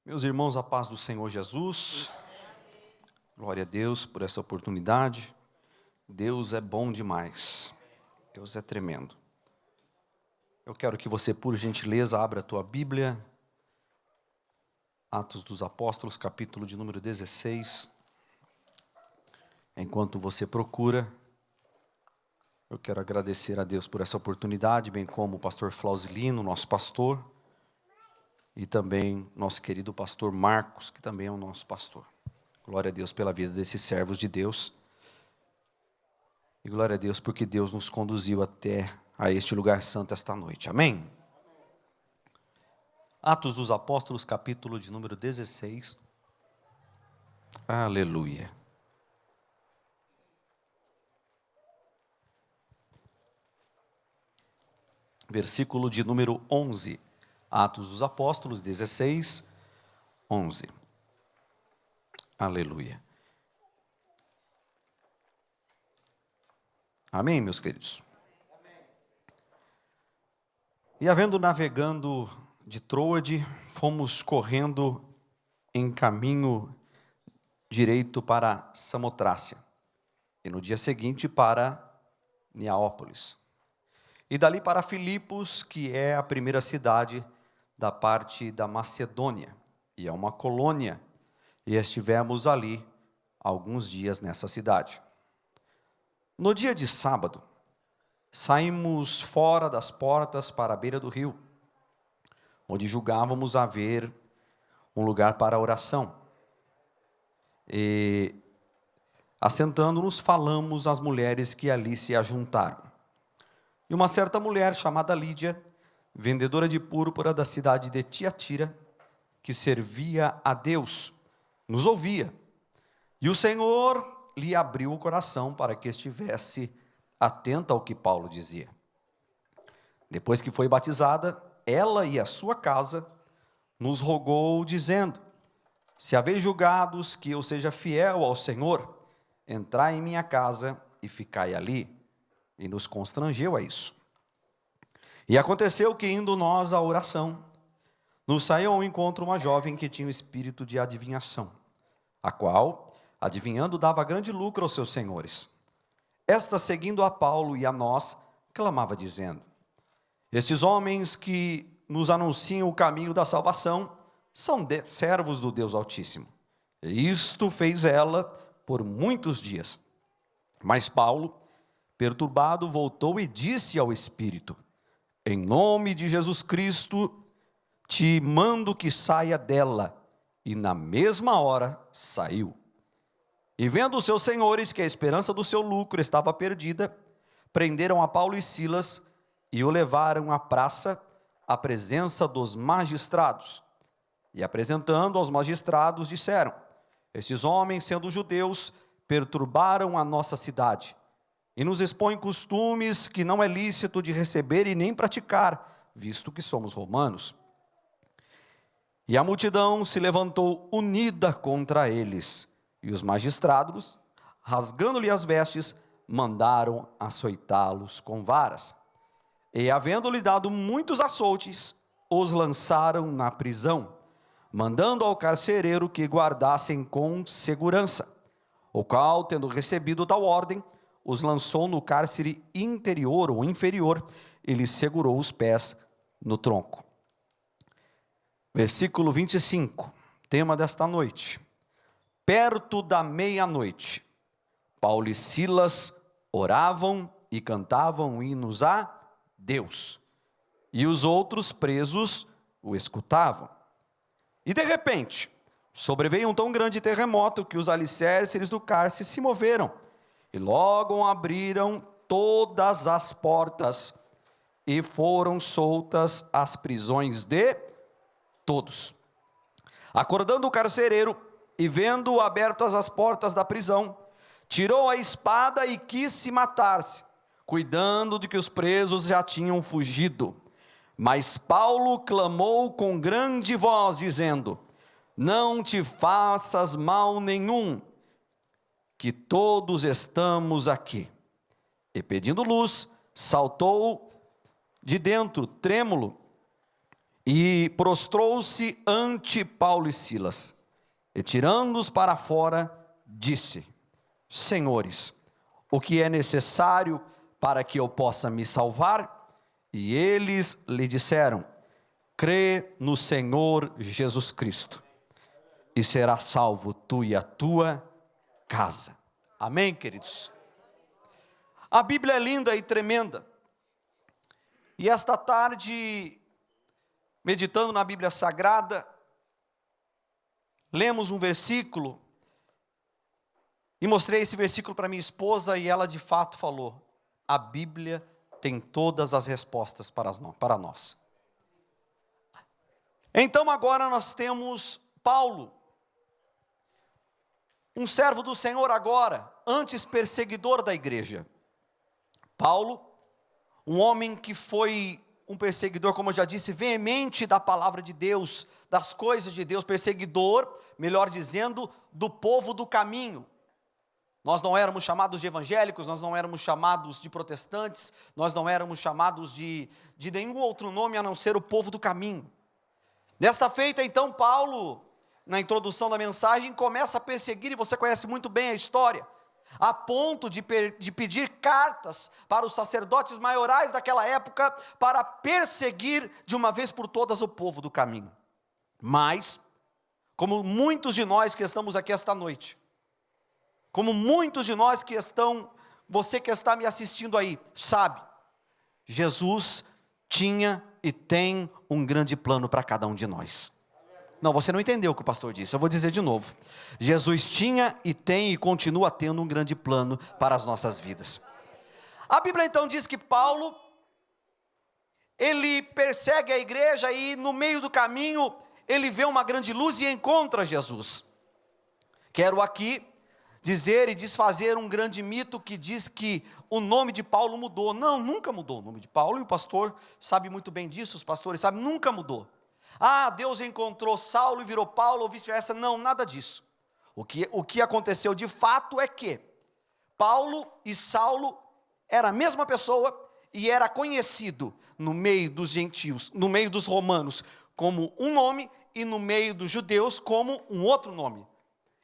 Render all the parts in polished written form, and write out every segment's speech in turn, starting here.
Meus irmãos, a paz do Senhor Jesus, glória a Deus por essa oportunidade. Deus é bom demais, Deus é tremendo. Eu quero que você, por gentileza, abra a tua Bíblia, Atos dos Apóstolos, capítulo de número 16. Enquanto você procura, eu quero agradecer a Deus por essa oportunidade, bem como o pastor Flausilino, nosso pastor, e também nosso querido pastor Marcos, que também é o nosso pastor. Glória a Deus pela vida desses servos de Deus. E glória a Deus porque Deus nos conduziu até a este lugar santo esta noite. Amém? Atos dos Apóstolos, capítulo de número 16. Aleluia. Versículo de número 11. Atos dos Apóstolos 16, 11. Aleluia. Amém, meus queridos? E havendo navegando de Troade, fomos correndo em caminho direito para Samotrácia, e no dia seguinte para Neápolis. E dali para Filipos, que é a primeira cidade da parte da Macedônia, e é uma colônia, e estivemos ali alguns dias nessa cidade. No dia de sábado, saímos fora das portas para a beira do rio, onde julgávamos haver um lugar para a oração. E, assentando-nos, falamos às mulheres que ali se ajuntaram. E uma certa mulher chamada Lídia, vendedora de púrpura da cidade de Tiatira, que servia a Deus, nos ouvia. E o Senhor lhe abriu o coração para que estivesse atenta ao que Paulo dizia. Depois que foi batizada, ela e a sua casa nos rogou, dizendo: se haveis julgados que eu seja fiel ao Senhor, entrai em minha casa e ficai ali. E nos constrangeu a isso. E aconteceu que, indo nós à oração, nos saiu ao encontro uma jovem que tinha o espírito de adivinhação, a qual, adivinhando, dava grande lucro aos seus senhores. Esta, seguindo a Paulo e a nós, clamava dizendo: estes homens que nos anunciam o caminho da salvação são servos do Deus Altíssimo. E isto fez ela por muitos dias. Mas Paulo, perturbado, voltou e disse ao espírito: em nome de Jesus Cristo, te mando que saia dela. E na mesma hora saiu. E vendo os seus senhores que a esperança do seu lucro estava perdida, prenderam a Paulo e Silas e o levaram à praça, à presença dos magistrados. E apresentando aos magistrados, disseram: estes homens, sendo judeus, perturbaram a nossa cidade e nos expõem costumes que não é lícito de receber e nem praticar, visto que somos romanos. E a multidão se levantou unida contra eles, e os magistrados, rasgando-lhe as vestes, mandaram açoitá-los com varas. E, havendo-lhe dado muitos açoutes, os lançaram na prisão, mandando ao carcereiro que guardassem com segurança, o qual, tendo recebido tal ordem, os lançou no cárcere interior ou inferior e lhes segurou os pés no tronco. Versículo 25, tema desta noite. Perto da meia-noite, Paulo e Silas oravam e cantavam hinos a Deus, e os outros presos o escutavam. E de repente, sobreveio um tão grande terremoto que os alicerces do cárcere se moveram, e logo abriram todas as portas, e foram soltas as prisões de todos. Acordando o carcereiro, e vendo abertas as portas da prisão, tirou a espada e quis se matar-se, cuidando de que os presos já tinham fugido. Mas Paulo clamou com grande voz, dizendo: não te faças mal nenhum, que todos estamos aqui. E pedindo luz, saltou de dentro, trêmulo, E prostrou-se ante Paulo e Silas, e tirando-os para fora, disse: Senhores, o que é necessário para que eu possa me salvar? E eles lhe disseram: crê no Senhor Jesus Cristo, e será salvo tu e a tua casa. Amém, queridos? A Bíblia é linda e tremenda. E esta tarde, meditando na Bíblia Sagrada, lemos um versículo, e mostrei esse versículo para minha esposa, e ela de fato falou: a Bíblia tem todas as respostas para nós. Então agora nós temos Paulo, um servo do Senhor agora, antes perseguidor da igreja. Paulo, um homem que foi um perseguidor, como eu já disse, veemente da palavra de Deus, das coisas de Deus, perseguidor, melhor dizendo, do povo do caminho. Nós não éramos chamados de evangélicos, nós não éramos chamados de protestantes, nós não éramos chamados de nenhum outro nome a não ser o povo do caminho. Desta feita, então, Paulo, na introdução da mensagem, começa a perseguir, e você conhece muito bem a história, a ponto de pedir cartas para os sacerdotes maiorais daquela época, para perseguir de uma vez por todas o povo do caminho. Mas, como muitos de nós que estamos aqui esta noite, como muitos de nós que estão, você que está me assistindo aí, sabe, Jesus tinha e tem um grande plano para cada um de nós. Não, você não entendeu o que o pastor disse, eu vou dizer de novo. Jesus tinha e tem e continua tendo um grande plano para as nossas vidas. A Bíblia então diz que Paulo, ele persegue a igreja e no meio do caminho, ele vê uma grande luz e encontra Jesus. Quero aqui dizer e desfazer um grande mito que diz que o nome de Paulo mudou. Não, nunca mudou o nome de Paulo, e o pastor sabe muito bem disso, os pastores sabem, nunca mudou. Ah, Deus encontrou Saulo e virou Paulo, ou vice-versa. Não, nada disso. O que aconteceu de fato é que Paulo e Saulo eram a mesma pessoa, e era conhecido no meio dos gentios, no meio dos romanos, como um nome, e no meio dos judeus como um outro nome.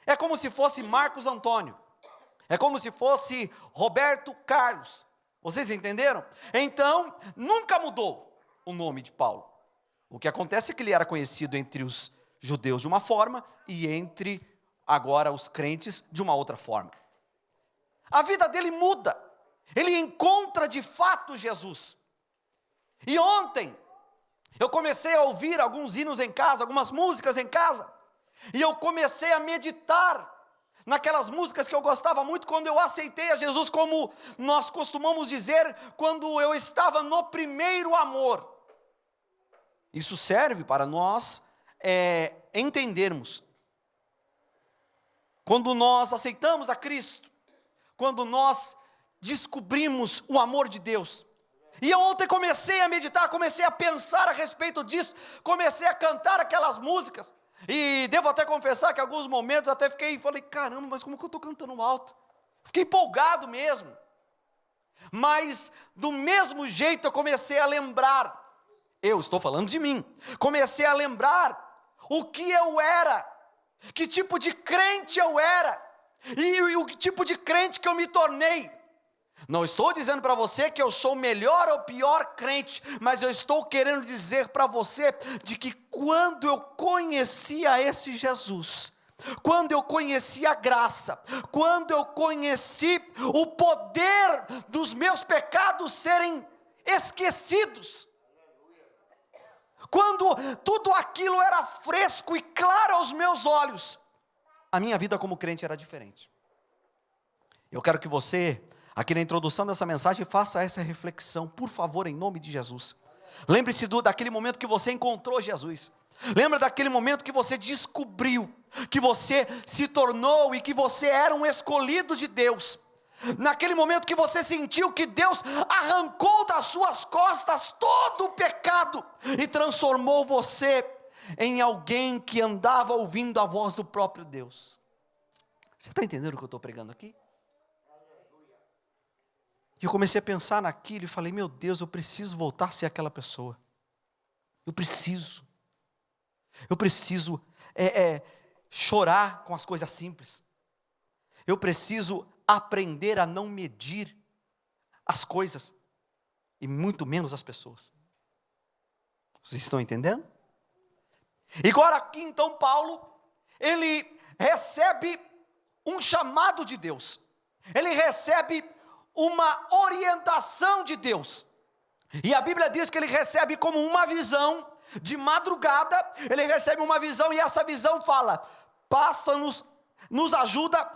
É como se fosse Marcos Antônio, é como se fosse Roberto Carlos. Vocês entenderam? Então, nunca mudou o nome de Paulo. O que acontece é que ele era conhecido entre os judeus de uma forma e entre agora os crentes de uma outra forma. A vida dele muda, ele encontra de fato Jesus. E ontem eu comecei a ouvir alguns hinos em casa, algumas músicas em casa, e eu comecei a meditar naquelas músicas que eu gostava muito quando eu aceitei a Jesus, como nós costumamos dizer, quando eu estava no primeiro amor. Isso serve para nós entendermos. Quando nós aceitamos a Cristo, quando nós descobrimos o amor de Deus. E eu ontem comecei a meditar, comecei a pensar a respeito disso, comecei a cantar aquelas músicas. E devo até confessar que em alguns momentos até falei, caramba, mas como que eu estou cantando alto? Fiquei empolgado mesmo. Mas do mesmo jeito eu comecei a lembrar. Eu estou falando de mim. Comecei a lembrar o que eu era, que tipo de crente eu era, e o tipo de crente que eu me tornei. Não estou dizendo para você que eu sou o melhor ou pior crente, mas eu estou querendo dizer para você de que quando eu conhecia esse Jesus, quando eu conheci a graça, quando eu conheci o poder dos meus pecados serem esquecidos, quando tudo aquilo era fresco e claro aos meus olhos, a minha vida como crente era diferente. Eu quero que você, aqui na introdução dessa mensagem, faça essa reflexão, por favor, em nome de Jesus. Lembre-se daquele momento que você encontrou Jesus. Lembra daquele momento que você descobriu que você se tornou e que você era um escolhido de Deus. Naquele momento que você sentiu que Deus arrancou das suas costas todo o pecado e transformou você em alguém que andava ouvindo a voz do próprio Deus. Você está entendendo o que eu estou pregando aqui? E eu comecei a pensar naquilo e falei, meu Deus, eu preciso voltar a ser aquela pessoa. Eu preciso chorar com as coisas simples. Eu preciso aprender a não medir as coisas, e muito menos as pessoas. Vocês estão entendendo? E agora aqui então Paulo, ele recebe um chamado de Deus. Ele recebe uma orientação de Deus. E a Bíblia diz que ele recebe como uma visão de madrugada. Ele recebe uma visão e essa visão fala: passa-nos, nos ajuda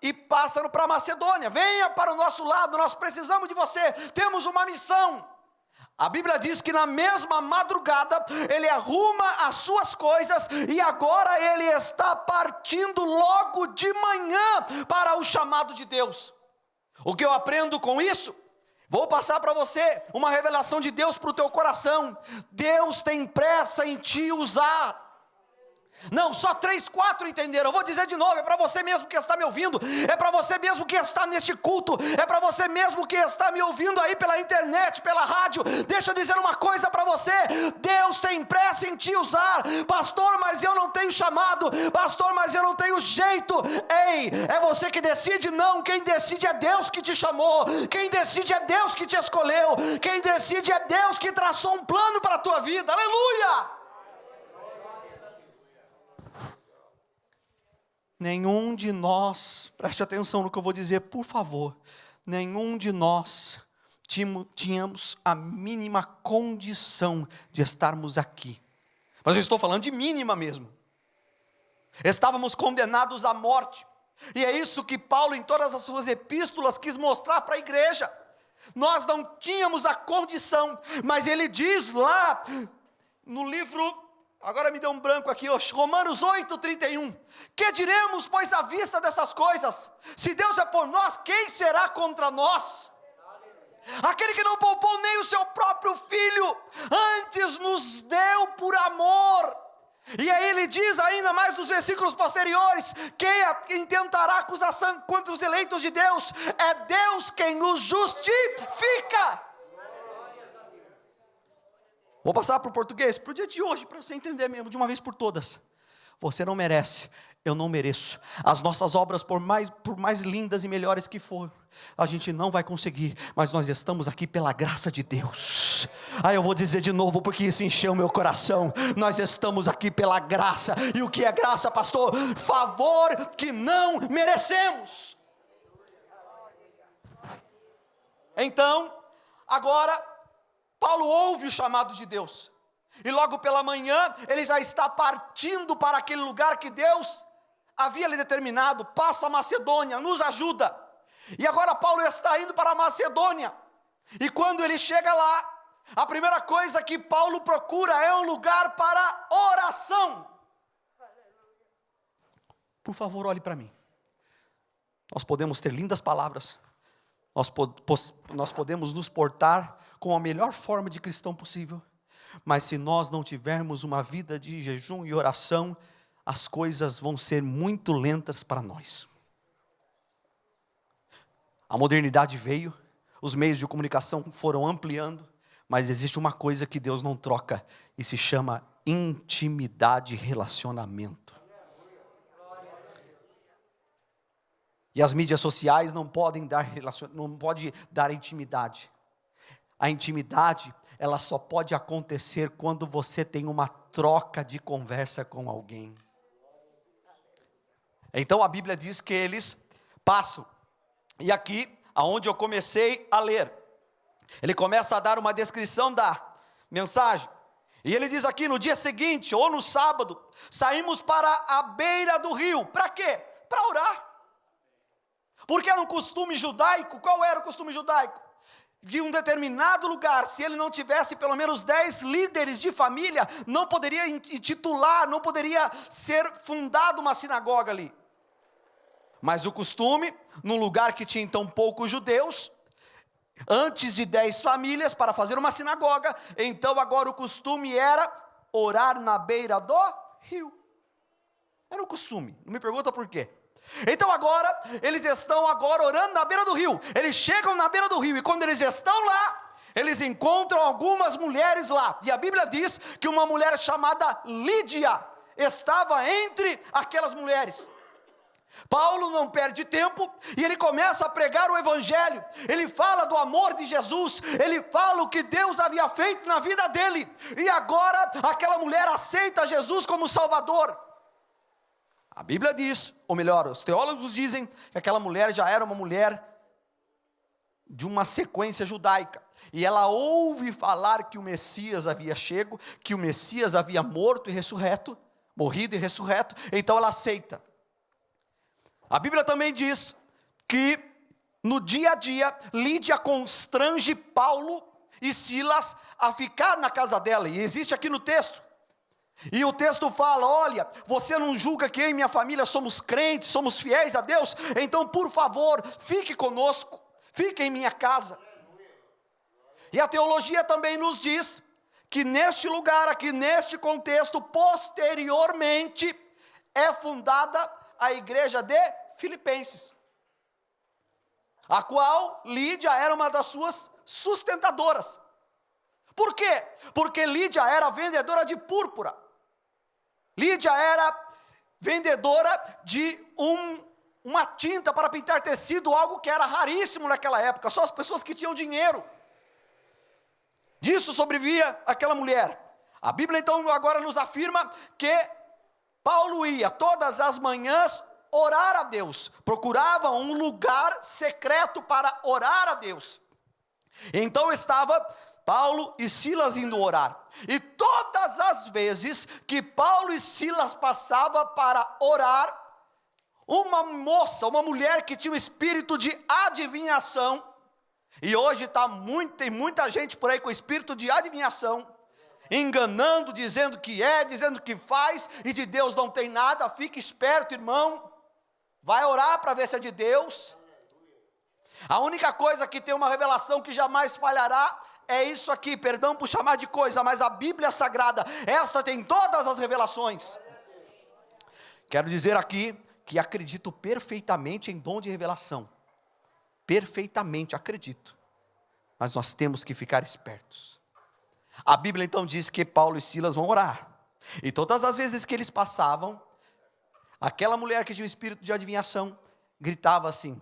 e passa-nos para Macedônia. Venha para o nosso lado, nós precisamos de você. Temos uma missão. A Bíblia diz que na mesma madrugada ele arruma as suas coisas e agora ele está partindo logo de manhã para o chamado de Deus. O que eu aprendo com isso? Vou passar para você uma revelação de Deus para o teu coração. Deus tem pressa em te usar. Não, só 3, 4 entenderam. Eu vou dizer de novo, é para você mesmo que está me ouvindo, é para você mesmo que está neste culto, é para você mesmo que está me ouvindo aí pela internet, pela rádio. Deixa eu dizer uma coisa para você: Deus tem pressa em te usar. Pastor, mas eu não tenho chamado. Pastor, mas eu não tenho jeito. Ei, é você que decide? Não, quem decide é Deus que te chamou. Quem decide é Deus que te escolheu. Quem decide é Deus que traçou um plano para a tua vida. Aleluia! Nenhum de nós, preste atenção no que eu vou dizer, por favor. Nenhum de nós tínhamos a mínima condição de estarmos aqui. Mas eu estou falando de mínima mesmo. Estávamos condenados à morte. E é isso que Paulo, em todas as suas epístolas, quis mostrar para a igreja. Nós não tínhamos a condição, mas ele diz lá no livro... Agora me deu um branco aqui, Romanos 8:31. Que diremos, pois, à vista dessas coisas? Se Deus é por nós, quem será contra nós? Aquele que não poupou nem o seu próprio filho, antes nos deu por amor. E aí ele diz ainda mais nos versículos posteriores: quem intentará acusação contra os eleitos de Deus? É Deus quem os justifica. Vou passar para o português, para o dia de hoje, para você entender mesmo, de uma vez por todas. Você não merece, eu não mereço. As nossas obras, por mais lindas e melhores que for, a gente não vai conseguir, mas nós estamos aqui pela graça de Deus. Aí eu vou dizer de novo, porque isso encheu meu coração. Nós estamos aqui pela graça. E o que é graça, pastor? Favor que não merecemos. Então, agora... Paulo ouve o chamado de Deus, e logo pela manhã, ele já está partindo para aquele lugar que Deus havia lhe determinado. Passa a Macedônia, nos ajuda. E agora Paulo está indo para a Macedônia, e quando ele chega lá, a primeira coisa que Paulo procura é um lugar para oração. Por favor, olhe para mim. Nós podemos ter lindas palavras, nós podemos nos portar com a melhor forma de cristão possível, mas se nós não tivermos uma vida de jejum e oração, as coisas vão ser muito lentas para nós. A modernidade veio, os meios de comunicação foram ampliando, mas existe uma coisa que Deus não troca, e se chama intimidade e relacionamento. E as mídias sociais não podem dar intimidade. A intimidade, ela só pode acontecer quando você tem uma troca de conversa com alguém. Então a Bíblia diz que eles passam. E aqui, aonde eu comecei a ler, ele começa a dar uma descrição da mensagem. E ele diz aqui: no dia seguinte, ou no sábado, saímos para a beira do rio. Para quê? Para orar. Porque era um costume judaico. Qual era o costume judaico? De um determinado lugar, se ele não tivesse pelo menos 10 líderes de família, não poderia intitular, não poderia ser fundada uma sinagoga ali. Mas o costume, num lugar que tinha então poucos judeus, antes de 10 famílias para fazer uma sinagoga, então agora o costume era orar na beira do rio. Era o costume, não me pergunta por quê. Então eles estão agora orando na beira do rio. Eles chegam na beira do rio, e quando eles estão lá, eles encontram algumas mulheres lá, e a Bíblia diz que uma mulher chamada Lídia estava entre aquelas mulheres. Paulo não perde tempo e ele começa a pregar o evangelho. Ele fala do amor de Jesus, ele fala o que Deus havia feito na vida dele, e agora aquela mulher aceita Jesus como Salvador. A Bíblia diz, ou melhor, os teólogos dizem que aquela mulher já era uma mulher de uma sequência judaica, e ela ouve falar que o Messias havia chego, que o Messias havia morrido e ressurreto, então ela aceita. A Bíblia também diz que no dia a dia, Lídia constrange Paulo e Silas a ficar na casa dela, e existe aqui no texto. E o texto fala: olha, você não julga que eu e minha família somos crentes, somos fiéis a Deus? Então por favor, fique conosco, fique em minha casa. E a teologia também nos diz que neste lugar aqui, neste contexto, posteriormente, é fundada a igreja de Filipenses, a qual Lídia era uma das suas sustentadoras. Por quê? Porque Lídia era vendedora de púrpura. Lídia era vendedora de uma tinta para pintar tecido, algo que era raríssimo naquela época, só as pessoas que tinham dinheiro. Disso sobrevivia aquela mulher. A Bíblia então agora nos afirma que Paulo ia todas as manhãs orar a Deus, procurava um lugar secreto para orar a Deus. Então estava Paulo e Silas indo orar, e todas as vezes que Paulo e Silas passavam para orar, uma moça, uma mulher que tinha o espírito de adivinhação, e hoje tem muita gente por aí com espírito de adivinhação, enganando, dizendo que é, dizendo que faz, e de Deus não tem nada. Fique esperto, irmão, vai orar para ver se é de Deus. A única coisa que tem uma revelação que jamais falhará é isso aqui, perdão por chamar de coisa, mas a Bíblia Sagrada, esta tem todas as revelações. Quero dizer aqui que acredito perfeitamente em dom de revelação, perfeitamente acredito, mas nós temos que ficar espertos. A Bíblia então diz que Paulo e Silas vão orar, e todas as vezes que eles passavam, aquela mulher que tinha o espírito de adivinhação, gritava assim: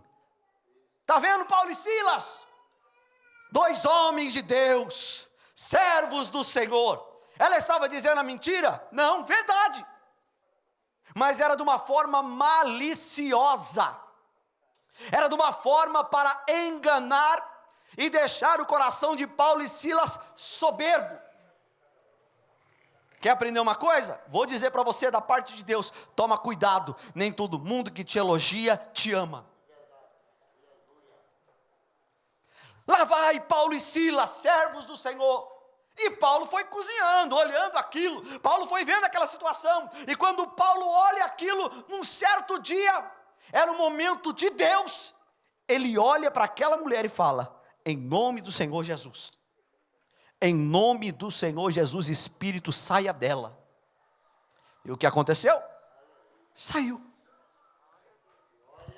está vendo Paulo e Silas? 2 homens de Deus, servos do Senhor. Ela estava dizendo a mentira? Não, verdade. Mas era de uma forma maliciosa. Era de uma forma para enganar e deixar o coração de Paulo e Silas soberbo. Quer aprender uma coisa? Vou dizer para você da parte de Deus: toma cuidado, nem todo mundo que te elogia te ama. Lá vai Paulo e Silas, servos do Senhor. E Paulo foi cozinhando, olhando aquilo. Paulo foi vendo aquela situação. E quando Paulo olha aquilo, num certo dia, era um momento de Deus. Ele olha para aquela mulher e fala: em nome do Senhor Jesus. Em nome do Senhor Jesus, espírito, saia dela. E o que aconteceu? Saiu.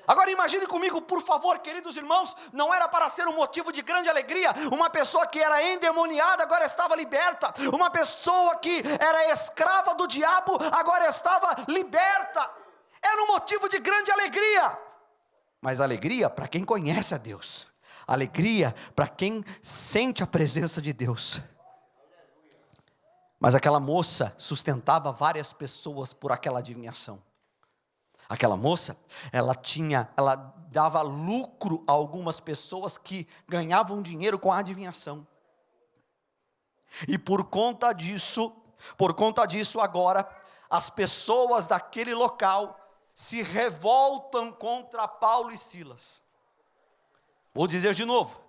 Agora imagine comigo, por favor, queridos irmãos, não era para ser um motivo de grande alegria, uma pessoa que era endemoniada agora estava liberta, uma pessoa que era escrava do diabo agora estava liberta, era um motivo de grande alegria, mas alegria para quem conhece a Deus, alegria para quem sente a presença de Deus. Mas aquela moça sustentava várias pessoas por aquela adivinhação. Aquela moça, ela dava lucro a algumas pessoas que ganhavam dinheiro com a adivinhação. E por conta disso agora, as pessoas daquele local se revoltam contra Paulo e Silas. Vou dizer de novo,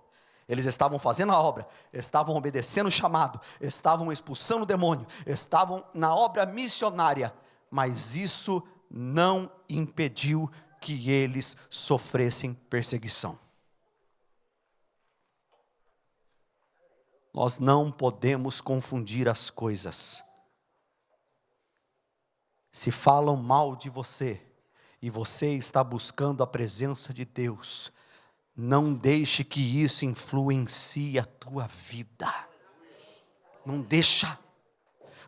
eles estavam fazendo a obra, estavam obedecendo o chamado, estavam expulsando o demônio, estavam na obra missionária, mas isso não impediu que eles sofressem perseguição. Nós não podemos confundir as coisas. Se falam mal de você e você está buscando a presença de Deus, não deixe que isso influencie a tua vida. Não deixa.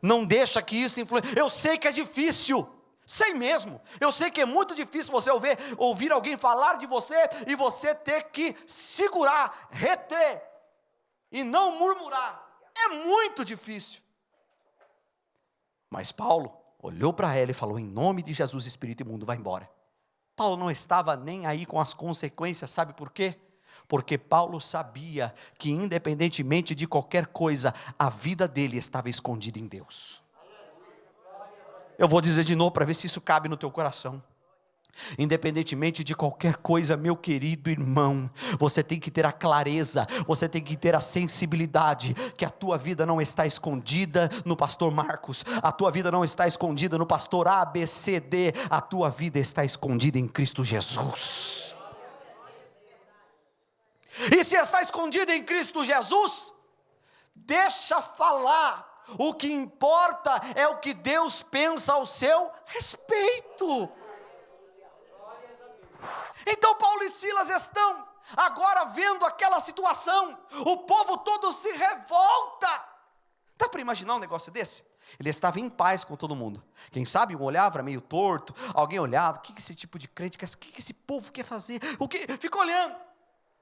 Não deixa que isso influencie. Eu sei que é difícil. Sei mesmo. Eu sei que é muito difícil você ouvir alguém falar de você e você ter que segurar, reter e não murmurar. É muito difícil. Mas Paulo olhou para ela e falou: em nome de Jesus, espírito imundo, vai embora. Paulo não estava nem aí com as consequências, sabe por quê? Porque Paulo sabia que independentemente de qualquer coisa, a vida dele estava escondida em Deus. Eu vou dizer de novo para ver se isso cabe no teu coração. Independentemente de qualquer coisa, meu querido irmão, você tem que ter a clareza, você tem que ter a sensibilidade, que a tua vida não está escondida no pastor Marcos, a tua vida não está escondida no pastor A, B, C, D, a tua vida está escondida em Cristo Jesus. E se está escondida em Cristo Jesus, deixa falar, o que importa é o que Deus pensa ao seu respeito. Então Paulo e Silas estão agora vendo aquela situação, o povo todo se revolta. Dá para imaginar um negócio desse? Ele estava em paz com todo mundo. Quem sabe um olhava meio torto, alguém olhava, o que esse tipo de crente quer, o que esse povo quer fazer? O que? Fica olhando.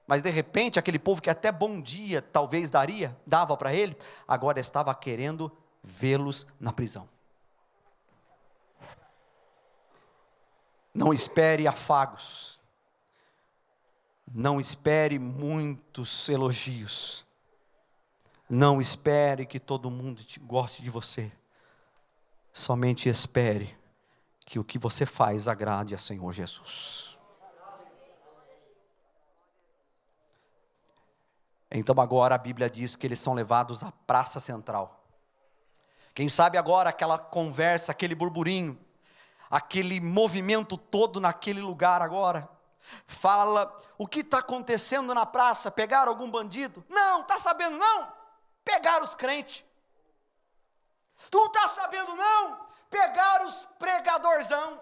Mas de repente aquele povo que até bom dia talvez dava para ele, agora estava querendo vê-los na prisão. Não espere afagos. Não espere muitos elogios. Não espere que todo mundo goste de você. Somente espere que o que você faz agrade a Senhor Jesus. Então agora a Bíblia diz que eles são levados à praça central. Quem sabe agora aquela conversa, aquele burburinho, aquele movimento todo naquele lugar agora, fala, o que está acontecendo na praça? Pegaram algum bandido? Não, está sabendo não? Pegaram os crentes. Tu não está sabendo não? Pegaram os pregadorzão.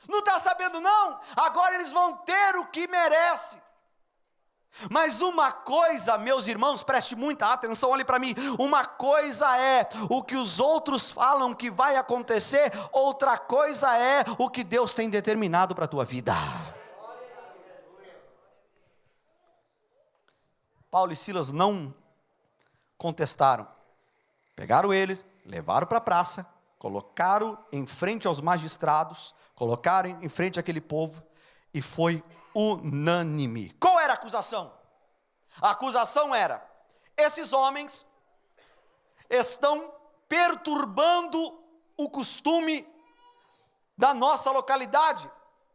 Não está sabendo não? Agora eles vão ter o que merece. Mas uma coisa, meus irmãos, preste muita atenção, olhe para mim. Uma coisa é o que os outros falam que vai acontecer, outra coisa é o que Deus tem determinado para a tua vida. Paulo e Silas não contestaram. Pegaram eles, levaram para a praça, colocaram em frente aos magistrados, colocaram em frente àquele povo, e foi unânime. Qual era a acusação? A acusação era: esses homens estão perturbando o costume da nossa localidade,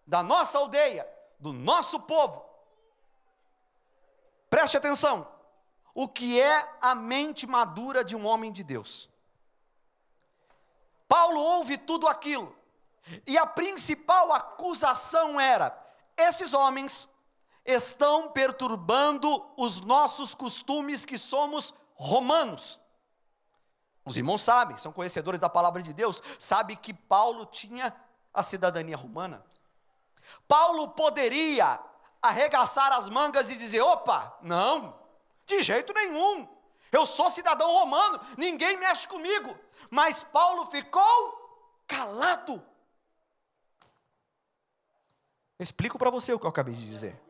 da nossa aldeia, do nosso povo. Preste atenção, o que é a mente madura de um homem de Deus? Paulo ouve tudo aquilo, e a principal acusação era: esses homens estão perturbando os nossos costumes, que somos romanos. Os irmãos sabem, são conhecedores da palavra de Deus, sabem que Paulo tinha a cidadania romana. Paulo poderia arregaçar as mangas e dizer: opa, não, de jeito nenhum, eu sou cidadão romano, ninguém mexe comigo. Mas Paulo ficou calado. Eu explico para você o que eu acabei de dizer.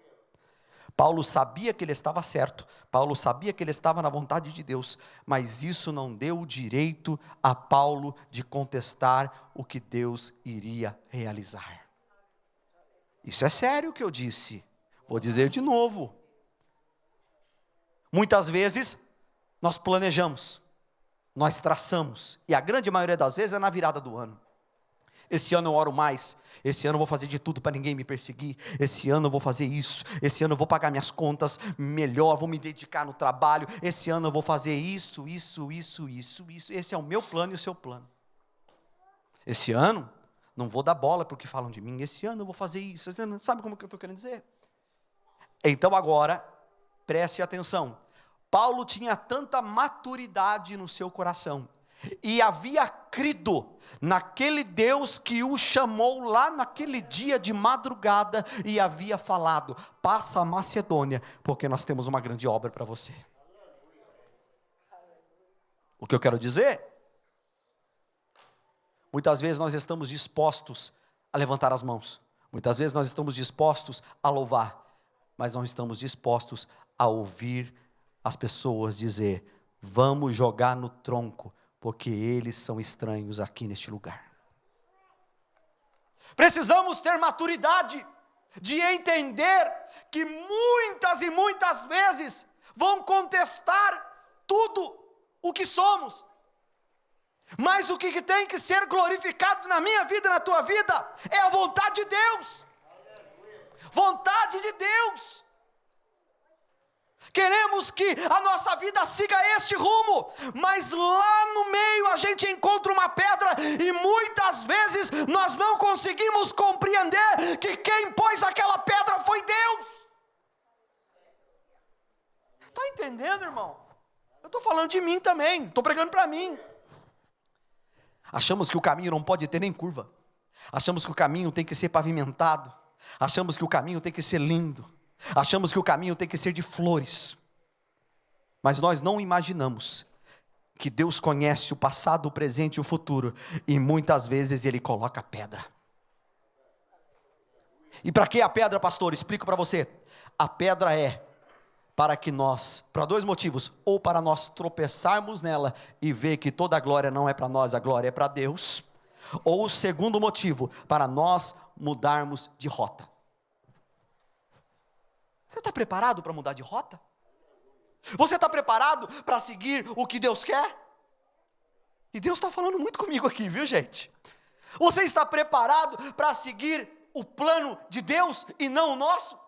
Paulo sabia que ele estava certo, Paulo sabia que ele estava na vontade de Deus, mas isso não deu o direito a Paulo de contestar o que Deus iria realizar. Isso é sério o que eu disse, vou dizer de novo. Muitas vezes nós planejamos, nós traçamos, e a grande maioria das vezes é na virada do ano. Esse ano eu oro mais, esse ano eu vou fazer de tudo para ninguém me perseguir, esse ano eu vou fazer isso, esse ano eu vou pagar minhas contas melhor, vou me dedicar no trabalho, esse ano eu vou fazer isso, esse é o meu plano e o seu plano. Esse ano, não vou dar bola para o que falam de mim, esse ano eu vou fazer isso, sabe como que eu estou querendo dizer? Então agora, preste atenção, Paulo tinha tanta maturidade no seu coração, e havia crido naquele Deus que o chamou lá naquele dia de madrugada e havia falado: passa a Macedônia, porque nós temos uma grande obra para você. O que eu quero dizer? Muitas vezes nós estamos dispostos a levantar as mãos, muitas vezes nós estamos dispostos a louvar, mas não estamos dispostos a ouvir as pessoas dizer: vamos jogar no tronco, porque eles são estranhos aqui neste lugar. Precisamos ter maturidade de entender que muitas e muitas vezes vão contestar tudo o que somos. Mas o que tem que ser glorificado na minha vida e na tua vida é a vontade de Deus. Vontade de Deus. Queremos que a nossa vida siga este rumo, mas lá no meio a gente encontra uma pedra e muitas vezes nós não conseguimos compreender que quem pôs aquela pedra foi Deus. Está entendendo, irmão? Eu estou falando de mim também, estou pregando para mim. Achamos que o caminho não pode ter nem curva, achamos que o caminho tem que ser pavimentado, achamos que o caminho tem que ser lindo, achamos que o caminho tem que ser de flores, mas nós não imaginamos que Deus conhece o passado, o presente e o futuro, e muitas vezes Ele coloca pedra. E para que a pedra, pastor? Explico para você. A pedra é para que nós, para dois motivos: ou para nós tropeçarmos nela e ver que toda a glória não é para nós, a glória é para Deus, ou o segundo motivo, para nós mudarmos de rota. Você está preparado para mudar de rota? Você está preparado para seguir o que Deus quer? E Deus está falando muito comigo aqui, viu, gente? Você está preparado para seguir o plano de Deus e não o nosso?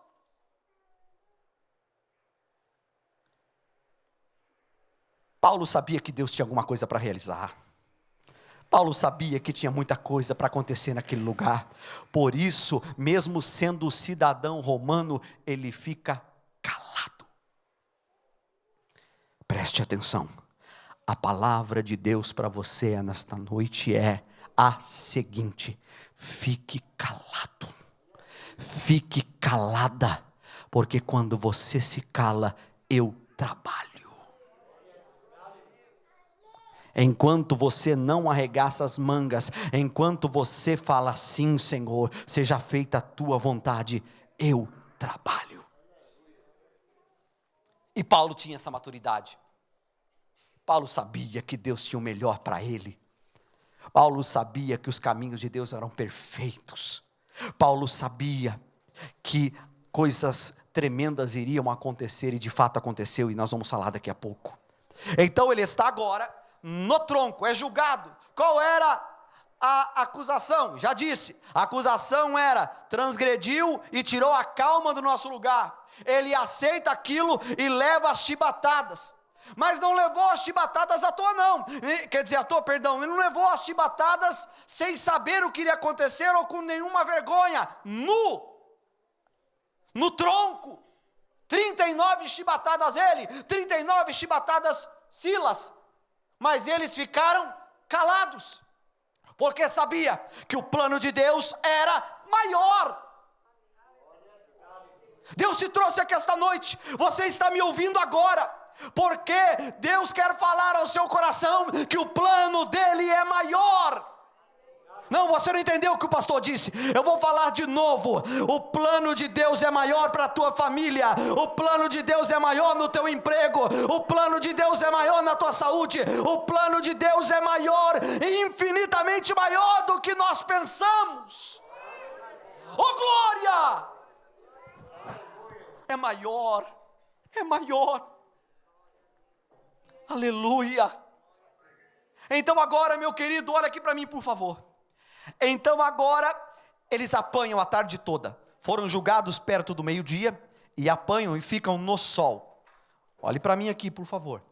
Paulo sabia que Deus tinha alguma coisa para realizar. Paulo sabia que tinha muita coisa para acontecer naquele lugar. Por isso, mesmo sendo cidadão romano, ele fica calado. Preste atenção. A palavra de Deus para você nesta noite é a seguinte: fique calado. Fique calada, porque quando você se cala, eu trabalho. Enquanto você não arregaça as mangas, enquanto você fala: sim, Senhor, seja feita a tua vontade, eu trabalho. E Paulo tinha essa maturidade. Paulo sabia que Deus tinha o melhor para ele. Paulo sabia que os caminhos de Deus eram perfeitos. Paulo sabia que coisas tremendas iriam acontecer, e de fato aconteceu, e nós vamos falar daqui a pouco. Então ele está agora no tronco, é julgado. Qual era a acusação? Já disse, a acusação era: transgrediu e tirou a calma do nosso lugar. Ele aceita aquilo e leva as chibatadas, mas não levou as chibatadas à toa não, quer dizer, à toa, perdão, ele não levou as chibatadas sem saber o que iria acontecer ou com nenhuma vergonha, no tronco, 39 chibatadas ele, 39 chibatadas Silas, mas eles ficaram calados, porque sabia que o plano de Deus era maior. Deus te trouxe aqui esta noite, você está me ouvindo agora, porque Deus quer falar ao seu coração que o plano dele é maior. Não, você não entendeu o que o pastor disse. Eu vou falar de novo. O plano de Deus é maior para a tua família. O plano de Deus é maior no teu emprego. O plano de Deus é maior na tua saúde. O plano de Deus é maior, infinitamente maior do que nós pensamos. Oh, glória! É maior, é maior. Aleluia. Então agora, meu querido, olha aqui para mim, por favor. Então agora, eles apanham a tarde toda. Foram julgados perto do meio-dia e apanham e ficam no sol. Olhe para mim aqui, por favor.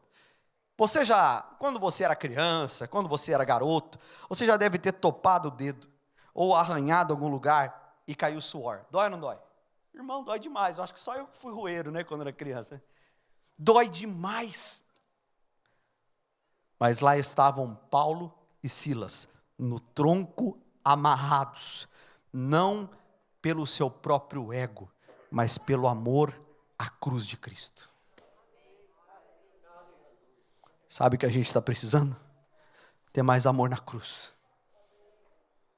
Você já, quando você era criança, quando você era garoto, você já deve ter topado o dedo ou arranhado algum lugar e caiu suor. Dói ou não dói? Irmão, dói demais. Eu acho que só eu que fui roeiro, né, quando era criança. Dói demais. Mas lá estavam Paulo e Silas, no tronco amarrados, não pelo seu próprio ego, mas pelo amor à cruz de Cristo. Sabe o que a gente está precisando? Ter mais amor na cruz.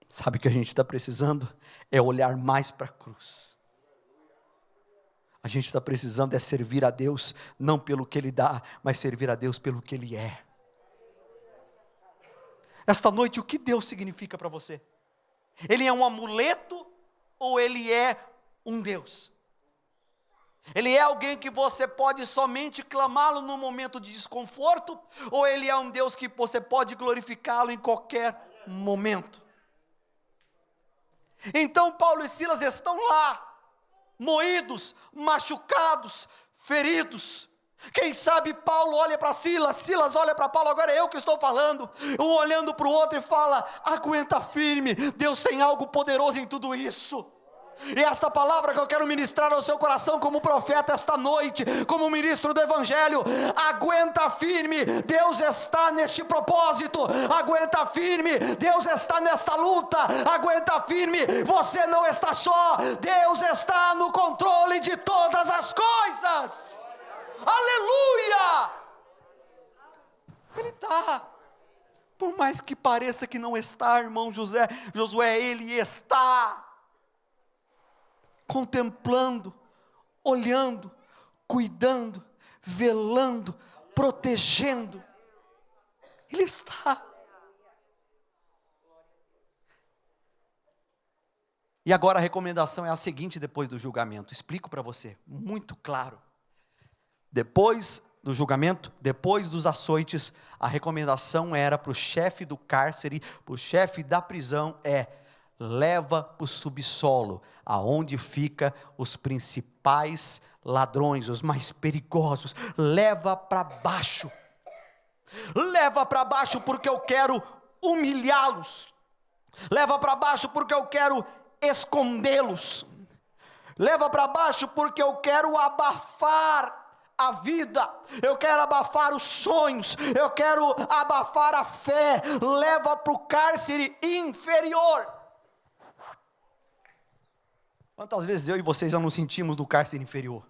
Sabe o que a gente está precisando? É olhar mais para a cruz. A gente está precisando é servir a Deus, não pelo que Ele dá, mas servir a Deus pelo que Ele é. Esta noite, o que Deus significa para você? Ele é um amuleto ou Ele é um Deus? Ele é alguém que você pode somente clamá-lo no momento de desconforto, ou Ele é um Deus que você pode glorificá-lo em qualquer momento? Então Paulo e Silas estão lá, moídos, machucados, feridos. Quem sabe Paulo olha para Silas, Silas olha para Paulo, agora é eu que estou falando, um olhando para o outro e fala: aguenta firme, Deus tem algo poderoso em tudo isso. E esta palavra que eu quero ministrar ao seu coração como profeta esta noite, como ministro do Evangelho: aguenta firme, Deus está neste propósito, aguenta firme, Deus está nesta luta, aguenta firme, você não está só, Deus está no controle de todas as coisas, aleluia, Ele está, por mais que pareça que não está, irmão Josué, Ele está, contemplando, olhando, cuidando, velando, protegendo. Ele está. E agora a recomendação é a seguinte depois do julgamento. Explico para você, muito claro. Depois do julgamento, depois dos açoites, a recomendação era para o chefe do cárcere, para o chefe da prisão, leva para o subsolo, aonde fica os principais ladrões, os mais perigosos, leva para baixo, porque eu quero humilhá-los, leva para baixo porque eu quero escondê-los, leva para baixo porque eu quero abafar a vida, eu quero abafar os sonhos, eu quero abafar a fé, leva para o cárcere inferior. Quantas vezes eu e você já nos sentimos no cárcere inferior?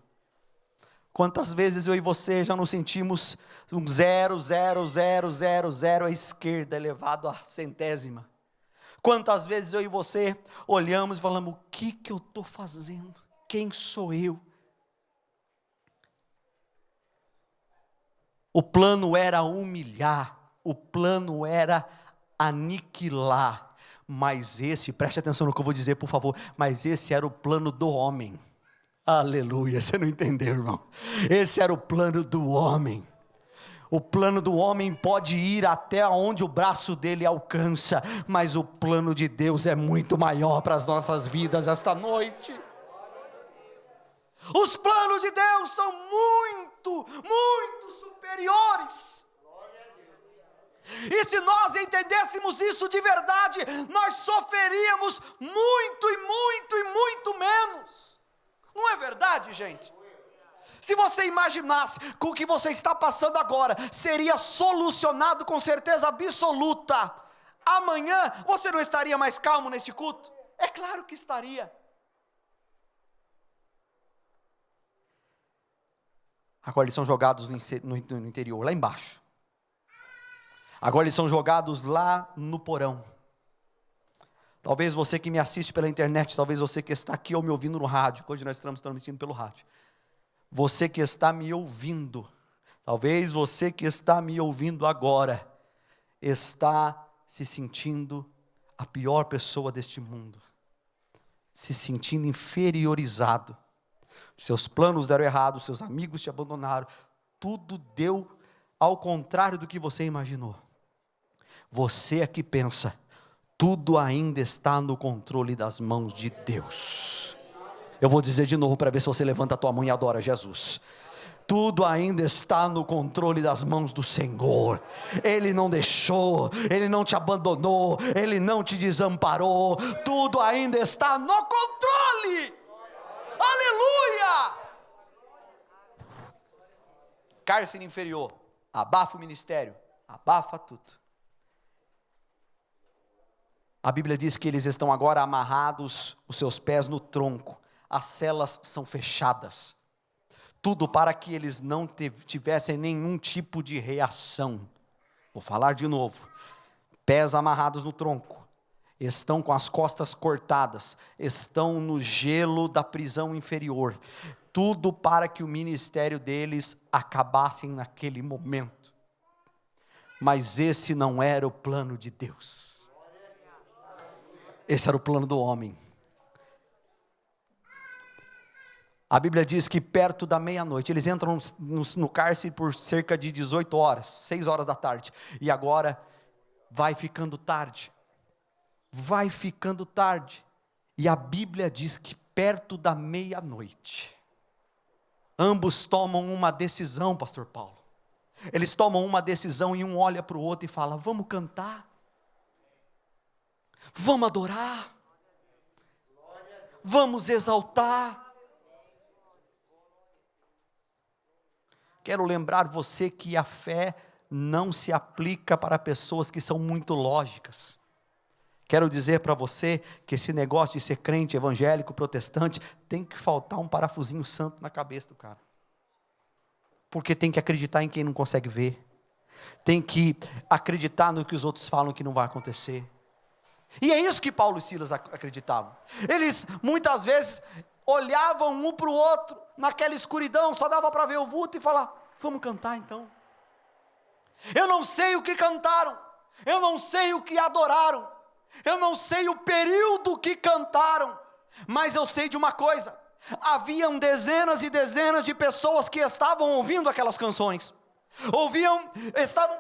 Quantas vezes eu e você já nos sentimos um 0,0000 à esquerda, elevado à centésima? Quantas vezes eu e você olhamos e falamos: o que eu estou fazendo? Quem sou eu? O plano era humilhar, o plano era aniquilar. Mas preste atenção no que eu vou dizer, por favor, mas esse era o plano do homem. Aleluia, você não entendeu, irmão? Esse era o plano do homem. O plano do homem pode ir até onde o braço dele alcança, mas o plano de Deus é muito maior para as nossas vidas esta noite. Os planos de Deus são muito, muito superiores. E se nós entendêssemos isso de verdade, nós sofreríamos muito e muito e muito menos. Não é verdade, gente? Se você imaginasse que o que você está passando agora seria solucionado com certeza absoluta, amanhã você não estaria mais calmo nesse culto? É claro que estaria. Agora eles são jogados no interior, lá embaixo. Agora eles são jogados lá no porão. Talvez você que me assiste pela internet, talvez você que está aqui ou me ouvindo no rádio, hoje nós estamos transmitindo pelo rádio. Você que está me ouvindo, talvez você que está me ouvindo agora, está se sentindo a pior pessoa deste mundo, se sentindo inferiorizado. Seus planos deram errado, seus amigos te abandonaram, tudo deu ao contrário do que você imaginou. Você é que pensa, tudo ainda está no controle das mãos de Deus. Eu vou dizer de novo para ver se você levanta a tua mão e adora Jesus. Tudo ainda está no controle das mãos do Senhor. Ele não deixou, Ele não te abandonou, Ele não te desamparou. Tudo ainda está no controle. Aleluia! Cárcere inferior, abafa o ministério, Abafa tudo. A Bíblia diz que eles estão agora amarrados, os seus pés no tronco. As celas são fechadas. Tudo para que eles não tivessem nenhum tipo de reação. Vou falar de novo. Pés amarrados no tronco. Estão com as costas cortadas. Estão no gelo da prisão inferior. Tudo para que o ministério deles acabasse naquele momento. Mas esse não era o plano de Deus. Esse era o plano do homem. A Bíblia diz que perto da meia-noite, eles entram no cárcere por cerca de 18 horas, 6 horas da tarde. E agora vai ficando tarde. Vai ficando tarde. E a Bíblia diz que perto da meia-noite, ambos tomam uma decisão, pastor Paulo. Eles tomam uma decisão e um olha para o outro e fala: vamos cantar. Vamos adorar. Vamos exaltar. Quero lembrar você que a fé não se aplica para pessoas que são muito lógicas. Quero dizer para você que esse negócio de ser crente, evangélico, protestante, tem que faltar um parafusinho santo na cabeça do cara. Porque tem que acreditar em quem não consegue ver. Tem que acreditar no que os outros falam que não vai acontecer. E é isso que Paulo e Silas acreditavam. Eles muitas vezes olhavam um para o outro, naquela escuridão, só dava para ver o vulto e falar: vamos cantar então. Eu não sei o que cantaram, eu não sei o que adoraram, eu não sei o período que cantaram, mas eu sei de uma coisa: haviam dezenas e dezenas de pessoas que estavam ouvindo aquelas canções.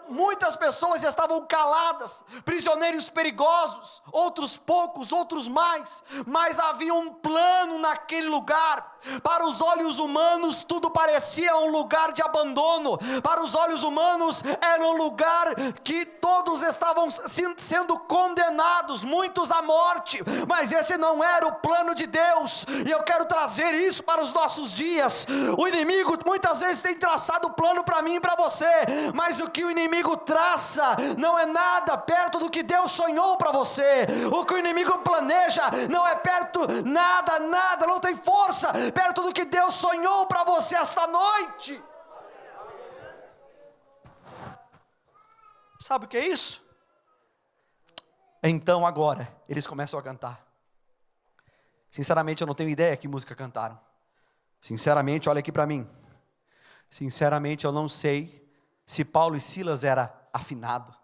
Muitas pessoas estavam caladas, prisioneiros perigosos, outros poucos, outros mais, mas havia um plano naquele lugar. Para os olhos humanos tudo parecia um lugar de abandono, para os olhos humanos era um lugar que todos estavam sendo condenados, muitos à morte, mas esse não era o plano de Deus, e eu quero trazer isso para os nossos dias. O inimigo muitas vezes tem traçado o plano para mim e para você, mas o que o inimigo traça não é nada perto do que Deus sonhou para você. O que o inimigo planeja não é perto, nada, não tem força perto do que Deus sonhou para você esta noite. Sabe o que é isso? Então agora eles começam a cantar. Sinceramente eu não tenho ideia que música cantaram. Sinceramente, olha aqui para mim. Sinceramente eu não sei se Paulo e Silas era afinado.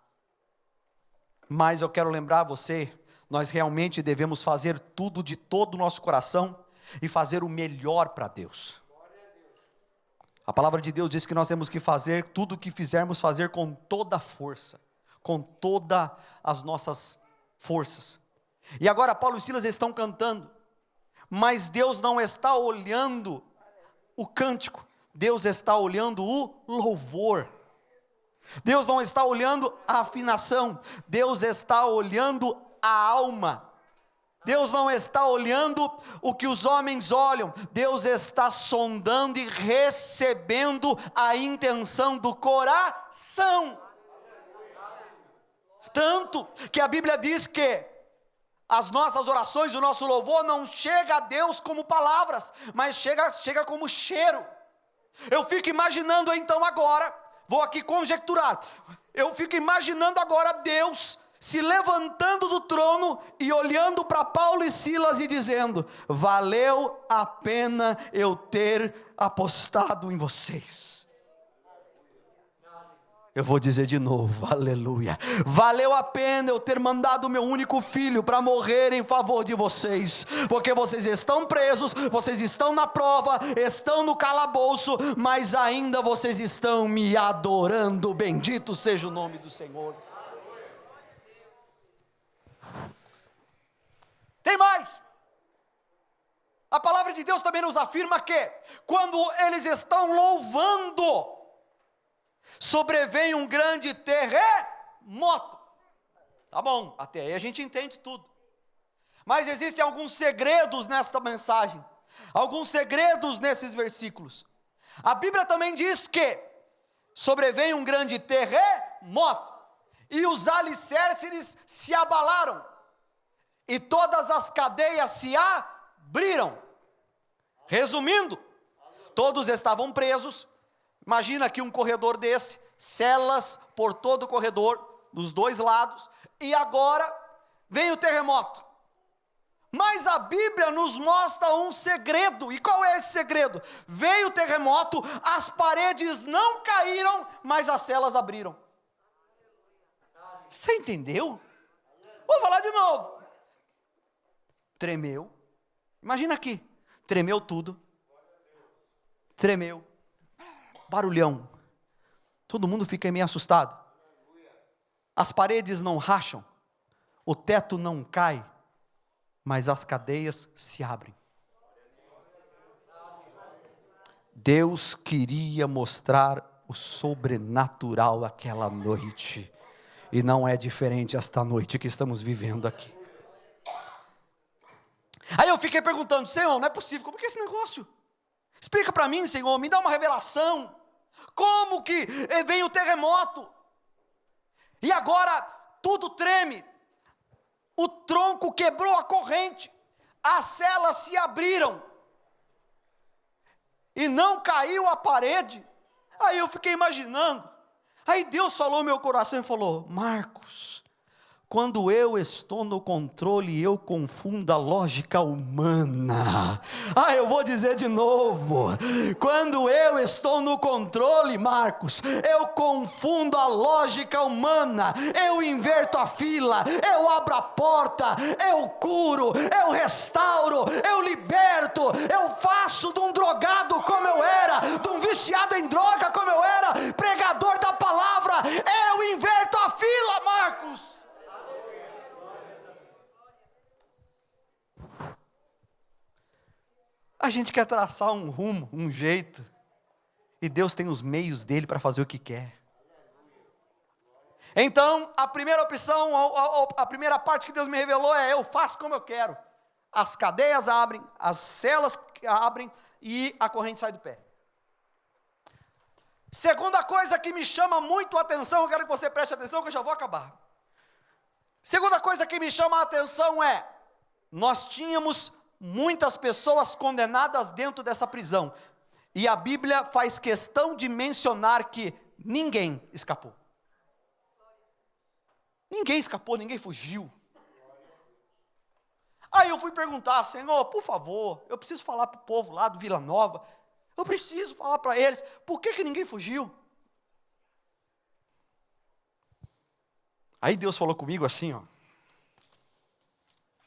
Mas eu quero lembrar você, nós realmente devemos fazer tudo de todo o nosso coração e fazer o melhor para Deus. A palavra de Deus diz que nós temos que fazer tudo o que fizermos, fazer com toda a força, com todas as nossas forças. E agora Paulo e Silas estão cantando, mas Deus não está olhando o cântico, Deus está olhando o louvor. Deus não está olhando a afinação, Deus está olhando a alma. Deus não está olhando o que os homens olham, Deus está sondando e recebendo a intenção do coração. Tanto que a Bíblia diz que as nossas orações, o nosso louvor não chega a Deus como palavras, mas chega como cheiro. Eu fico imaginando então agora, vou aqui conjecturar, eu fico imaginando agora Deus se levantando do trono e olhando para Paulo e Silas e dizendo: valeu a pena eu ter apostado em vocês. Eu vou dizer de novo, aleluia. Valeu a pena eu ter mandado o meu único filho para morrer em favor de vocês, porque vocês estão presos, vocês estão na prova, estão no calabouço, mas ainda vocês estão me adorando. Bendito seja o nome do Senhor. Tem mais. A palavra de Deus também nos afirma que quando eles estão louvando, sobrevém um grande terremoto. Tá bom, até aí a gente entende tudo. Mas existem alguns segredos nesta mensagem, alguns segredos nesses versículos. A Bíblia também diz que sobrevém um grande terremoto. terremoto, e os alicerces se abalaram, e todas as cadeias se abriram. Resumindo, todos estavam presos. Imagina aqui um corredor desse, celas por todo o corredor, dos dois lados, e agora vem o terremoto. Mas a Bíblia nos mostra um segredo. E qual é esse segredo? Veio o terremoto, as paredes não caíram, mas as celas abriram. Você entendeu? Vou falar de novo. Tremeu. Imagina aqui. Tremeu tudo. Tremeu. Barulhão. Todo mundo fica meio assustado. As paredes não racham. O teto não cai. Mas as cadeias se abrem. Deus queria mostrar o sobrenatural aquela noite. E não é diferente esta noite que estamos vivendo aqui. Aí eu fiquei perguntando, Senhor, não é possível, como que é esse negócio? Explica para mim, Senhor, me dá uma revelação. Como que vem o terremoto? E agora tudo treme. O tronco quebrou a corrente, as celas se abriram, e não caiu a parede. Aí eu fiquei imaginando, aí Deus falou no meu coração e falou, Marcos, quando eu estou no controle, eu confundo a lógica humana. Eu vou dizer de novo, quando eu estou no controle, Marcos, eu confundo a lógica humana, eu inverto a fila, eu abro a porta, eu curo, eu restauro, eu liberto, eu faço de um drogado como eu era, de um viciado em droga como eu era, pregador da palavra, eu inverto a fila, Marcos. A gente quer traçar um rumo, um jeito, e Deus tem os meios dele para fazer o que quer. Então, a primeira opção, a primeira parte que Deus me revelou é: eu faço como eu quero. As cadeias abrem, as celas abrem e a corrente sai do pé. Segunda coisa que me chama muito a atenção, eu quero que você preste atenção que eu já vou acabar. Segunda coisa que me chama a atenção é: nós tínhamos muitas pessoas condenadas dentro dessa prisão. E a Bíblia faz questão de mencionar que ninguém escapou. Ninguém escapou, ninguém fugiu. Aí eu fui perguntar, Senhor, por favor, eu preciso falar para o povo lá do Vila Nova, eu preciso falar para eles, por que ninguém fugiu? Aí Deus falou comigo assim,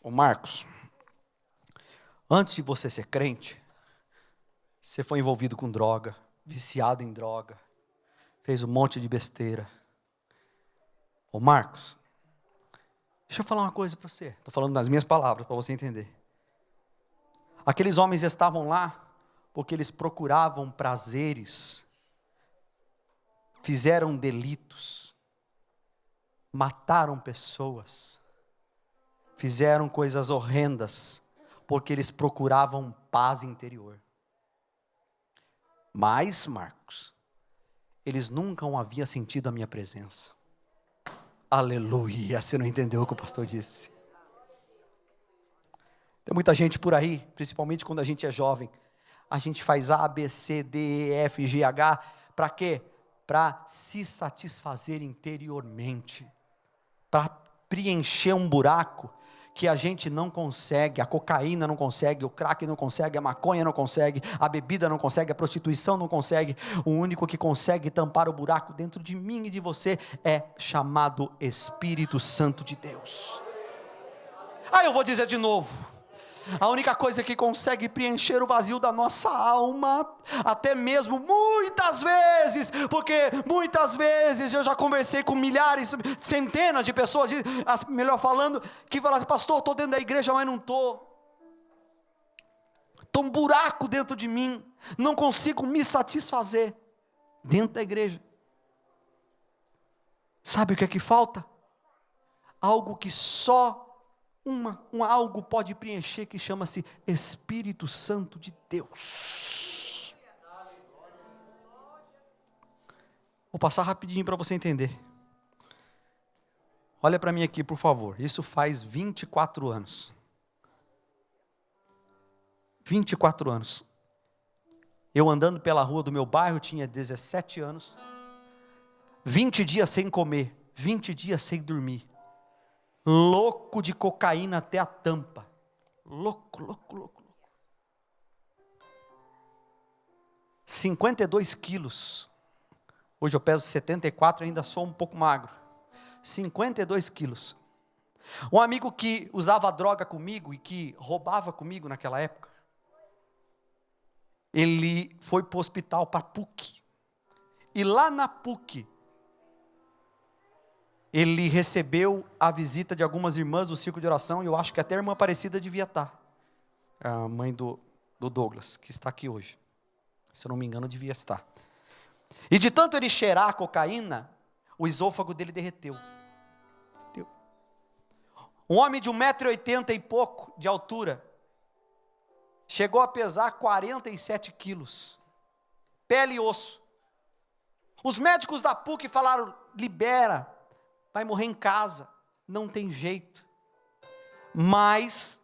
ô Marcos, antes de você ser crente, você foi envolvido com droga, viciado em droga, fez um monte de besteira. Ô Marcos, deixa eu falar uma coisa para você, estou falando nas minhas palavras para você entender. Aqueles homens estavam lá porque eles procuravam prazeres, fizeram delitos, mataram pessoas, fizeram coisas horrendas, porque eles procuravam paz interior. Mas, Marcos, eles nunca haviam sentido a minha presença. Aleluia, você não entendeu o que o pastor disse. Tem muita gente por aí, principalmente quando a gente é jovem, a gente faz A, B, C, D, E, F, G, H, para quê? Para se satisfazer interiormente, para preencher um buraco que a gente não consegue, a cocaína não consegue, o crack não consegue, a maconha não consegue, a bebida não consegue, a prostituição não consegue. O único que consegue tampar o buraco dentro de mim e de você é chamado Espírito Santo de Deus. Eu vou dizer de novo. A única coisa que consegue preencher o vazio da nossa alma, até mesmo muitas vezes, porque muitas vezes eu já conversei com milhares, centenas de pessoas, melhor falando, que falam assim, pastor, eu estou dentro da igreja, mas não estou. Estou um buraco dentro de mim, não consigo me satisfazer dentro da igreja. Sabe o que é que falta? Algo que só algo pode preencher, que chama-se Espírito Santo de Deus. Vou passar rapidinho para você entender. Olha para mim aqui, por favor. Isso faz 24 anos. 24 anos. Eu andando pela rua do meu bairro, tinha 17 anos. 20 dias sem comer. 20 dias sem dormir. Louco de cocaína até a tampa. Louco. 52 quilos. Hoje eu peso 74 e ainda sou um pouco magro. 52 quilos. Um amigo que usava droga comigo e que roubava comigo naquela época, ele foi para o hospital, para a PUC. E lá na PUC, ele recebeu a visita de algumas irmãs do círculo de oração, e eu acho que até a irmã Aparecida devia estar. A mãe do Douglas, que está aqui hoje. Se eu não me engano, devia estar. E de tanto ele cheirar a cocaína, o esôfago dele derreteu. Um homem de 1,80 m e pouco de altura, chegou a pesar 47 quilos, pele e osso. Os médicos da PUC falaram, libera, vai morrer em casa, não tem jeito. Mas,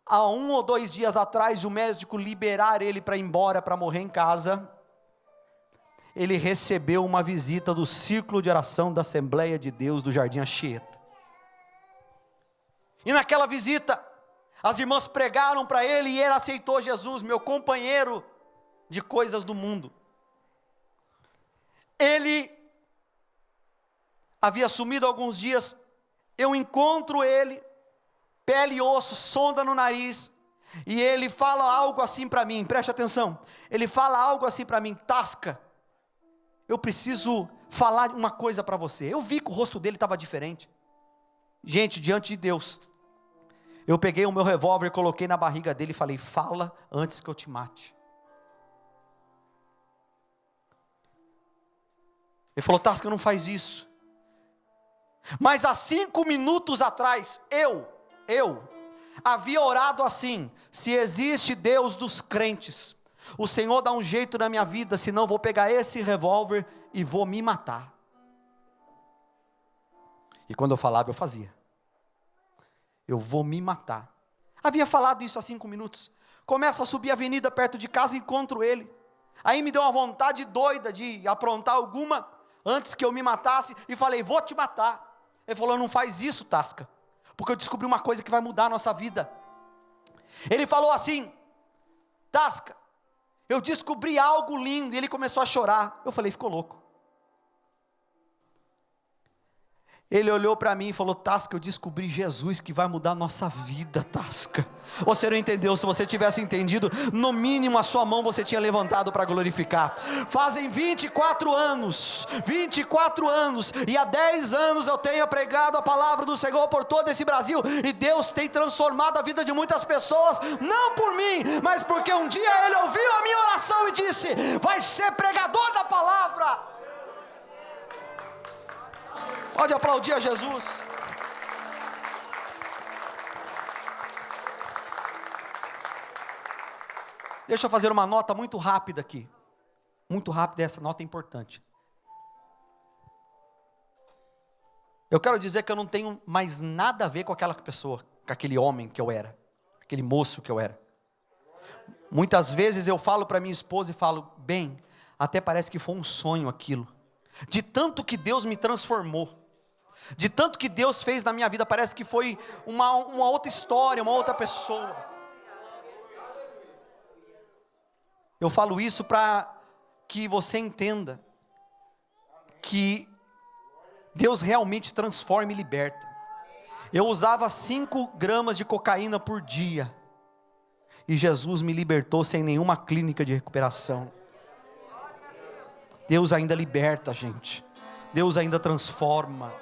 há 1 ou 2 dias atrás, de o médico liberar ele para ir embora, para morrer em casa, ele recebeu uma visita do Círculo de Oração da Assembleia de Deus do Jardim Anchieta. E naquela visita, as irmãs pregaram para ele e ele aceitou Jesus, meu companheiro de coisas do mundo. Ele havia sumido alguns dias, eu encontro ele, pele e osso, sonda no nariz, e ele fala algo assim para mim, preste atenção, ele fala algo assim para mim, Tasca, eu preciso falar uma coisa para você. Eu vi que o rosto dele estava diferente. Gente, diante de Deus, eu peguei o meu revólver, coloquei na barriga dele e falei, fala antes que eu te mate. Ele falou, Tasca, não faz isso. Mas há 5 minutos atrás, eu havia orado assim, se existe Deus dos crentes, o Senhor dá um jeito na minha vida, senão eu vou pegar esse revólver e vou me matar. E quando eu falava, eu fazia. Eu vou me matar. Havia falado isso há 5 minutos. Começo a subir a avenida perto de casa e encontro ele. Aí me deu uma vontade doida de aprontar alguma, antes que eu me matasse, e falei, vou te matar. Ele falou, não faz isso, Tasca, porque eu descobri uma coisa que vai mudar a nossa vida. Ele falou assim, Tasca, eu descobri algo lindo, e ele começou a chorar. Eu falei, ficou louco. Ele olhou para mim e falou, Tasca, eu descobri Jesus que vai mudar a nossa vida, Tasca. Você não entendeu? Se você tivesse entendido, no mínimo a sua mão você tinha levantado para glorificar. Fazem 24 anos, e há 10 anos eu tenho pregado a palavra do Senhor por todo esse Brasil, e Deus tem transformado a vida de muitas pessoas, não por mim, mas porque um dia Ele ouviu a minha oração e disse, vai ser pregador da palavra. Pode aplaudir a Jesus. Deixa eu fazer uma nota muito rápida aqui. Muito rápida, essa nota é importante. Eu quero dizer que eu não tenho mais nada a ver com aquela pessoa, com aquele homem que eu era, aquele moço que eu era. Muitas vezes eu falo para minha esposa e falo, bem, até parece que foi um sonho aquilo. De tanto que Deus me transformou. De tanto que Deus fez na minha vida, parece que foi uma outra história, uma outra pessoa. Eu falo isso para que você entenda que Deus realmente transforma e liberta. Eu usava 5 gramas de cocaína por dia, e Jesus me libertou sem nenhuma clínica de recuperação. Deus ainda liberta, gente. Deus ainda transforma.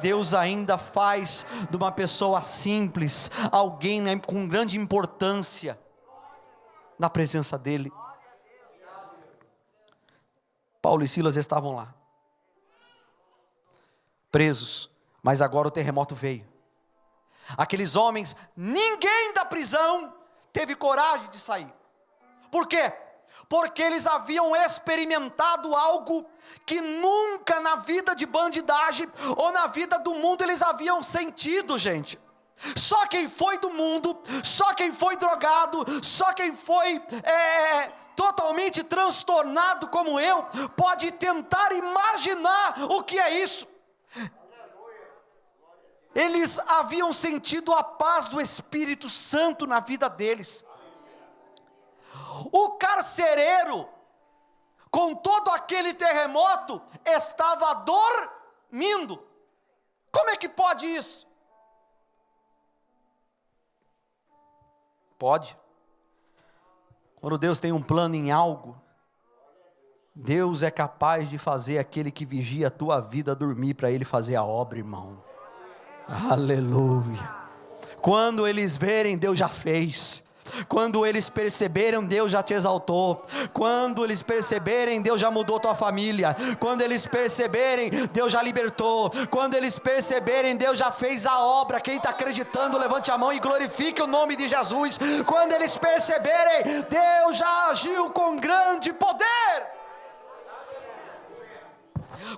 Deus ainda faz de uma pessoa simples alguém, né, com grande importância na presença dEle. Paulo e Silas estavam lá, presos, mas agora o terremoto veio. Aqueles homens, ninguém da prisão teve coragem de sair. Por quê? porque eles haviam experimentado algo que nunca na vida de bandidagem ou na vida do mundo eles haviam sentido, gente. Só quem foi do mundo, só quem foi drogado, só quem foi totalmente transtornado como eu, pode tentar imaginar o que é isso. Eles haviam sentido a paz do Espírito Santo na vida deles. O carcereiro, com todo aquele terremoto, estava dormindo. Como é que pode isso? Pode. Quando Deus tem um plano em algo, Deus é capaz de fazer aquele que vigia a tua vida dormir para Ele fazer a obra, irmão. Aleluia. Quando eles verem, Deus já fez. Quando eles perceberam, Deus já te exaltou. Quando eles perceberem, Deus já mudou tua família. Quando eles perceberem, Deus já libertou. Quando eles perceberem, Deus já fez a obra. Quem está acreditando, levante a mão e glorifique o nome de Jesus. Quando eles perceberem, Deus já agiu com grande poder.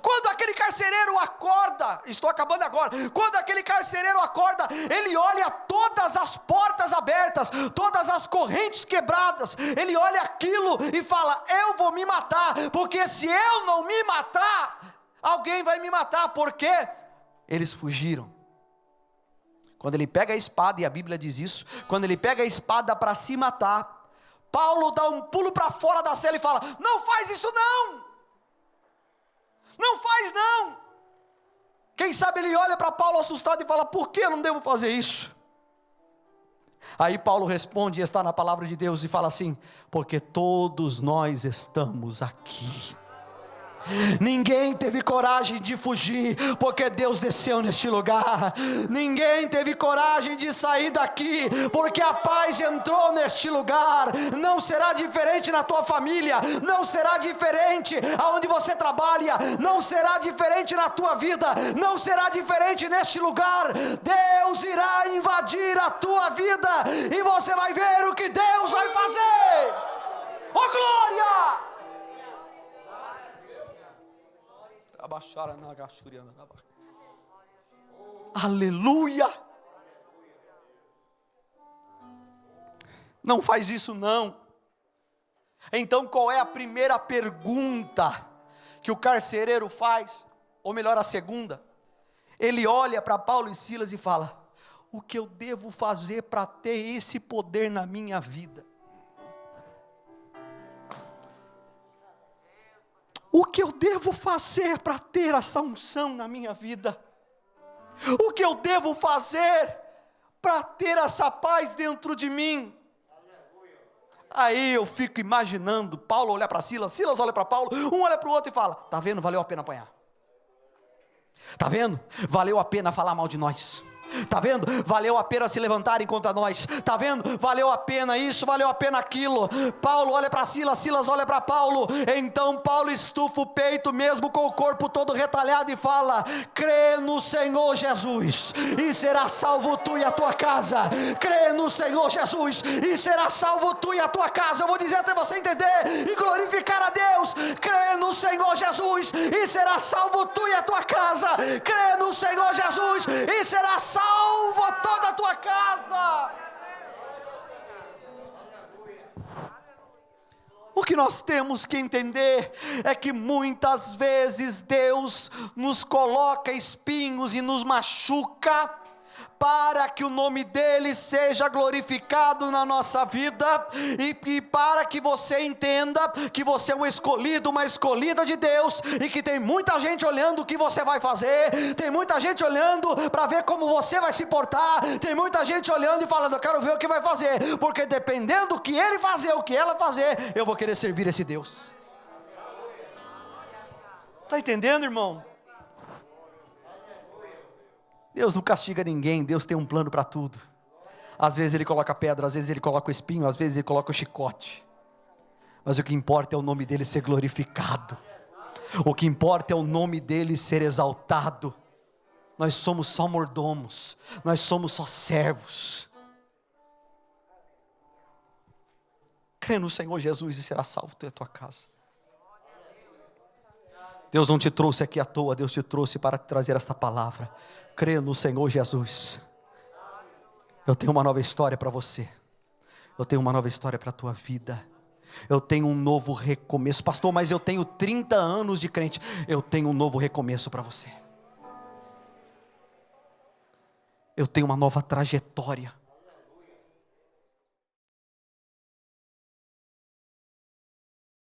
Quando aquele carcereiro acorda, estou acabando agora, quando aquele carcereiro acorda, ele olha todas as portas abertas, todas as correntes quebradas, ele olha aquilo e fala: eu vou me matar, porque se eu não me matar, alguém vai me matar. Por quê? Eles fugiram. Quando ele pega a espada, e a Bíblia diz isso, quando ele pega a espada para se matar, Paulo dá um pulo para fora da cela e fala: não faz isso não! Não faz não. Quem sabe ele olha para Paulo assustado e fala: por que eu não devo fazer isso? Aí Paulo responde, e está na palavra de Deus, e fala assim: porque todos nós estamos aqui. Ninguém teve coragem de fugir, porque Deus desceu neste lugar. Ninguém teve coragem de sair daqui, porque a paz entrou neste lugar. Não será diferente na tua família, não será diferente aonde você trabalha, não será diferente na tua vida, não será diferente neste lugar. Deus irá invadir a tua vida, e você vai ver o que Deus vai fazer. Oh glória! Aleluia. Não faz isso não. Então qual é a primeira pergunta que o carcereiro faz? Ou melhor, a segunda. Ele olha para Paulo e Silas e fala: o que eu devo fazer para ter esse poder na minha vida? O que eu devo fazer para ter essa unção na minha vida? O que eu devo fazer para ter essa paz dentro de mim? Aí eu fico imaginando Paulo olhar para Silas, Silas olha para Paulo, um olha para o outro e fala: tá vendo, valeu a pena apanhar. Tá vendo, valeu a pena falar mal de nós. Tá vendo? Valeu a pena se levantarem contra nós. Tá vendo? Valeu a pena isso, valeu a pena aquilo. Paulo olha para Silas, Silas olha para Paulo. Então Paulo estufa o peito mesmo com o corpo todo retalhado e fala: crê no Senhor Jesus e será salvo tu e a tua casa. Crê no Senhor Jesus e será salvo tu e a tua casa. Eu vou dizer até você entender e glorificar a Deus. Crê no Senhor Jesus e será salvo tu e a tua casa. Crê no Senhor Jesus e será salvo toda a tua casa. O que nós temos que entender é que muitas vezes Deus nos coloca espinhos e nos machuca para que o nome dele seja glorificado na nossa vida, e para que você entenda que você é um escolhido, uma escolhida de Deus, e que tem muita gente olhando o que você vai fazer, tem muita gente olhando para ver como você vai se portar, tem muita gente olhando e falando: eu quero ver o que vai fazer, porque dependendo do que ele fazer, o que ela fazer, eu vou querer servir esse Deus. Está entendendo, irmão? Deus não castiga ninguém, Deus tem um plano para tudo. Às vezes ele coloca pedra, às vezes ele coloca o espinho, às vezes ele coloca o chicote. Mas o que importa é o nome dele ser glorificado. O que importa é o nome dele ser exaltado. Nós somos só mordomos, nós somos só servos. Crê no Senhor Jesus e será salvo tu e a tua casa. Deus não te trouxe aqui à toa, Deus te trouxe para trazer esta palavra. Crê no Senhor Jesus. Eu tenho uma nova história para você. Eu tenho uma nova história para a tua vida. Eu tenho um novo recomeço. Pastor, mas eu tenho 30 anos de crente. Eu tenho um novo recomeço para você. Eu tenho uma nova trajetória.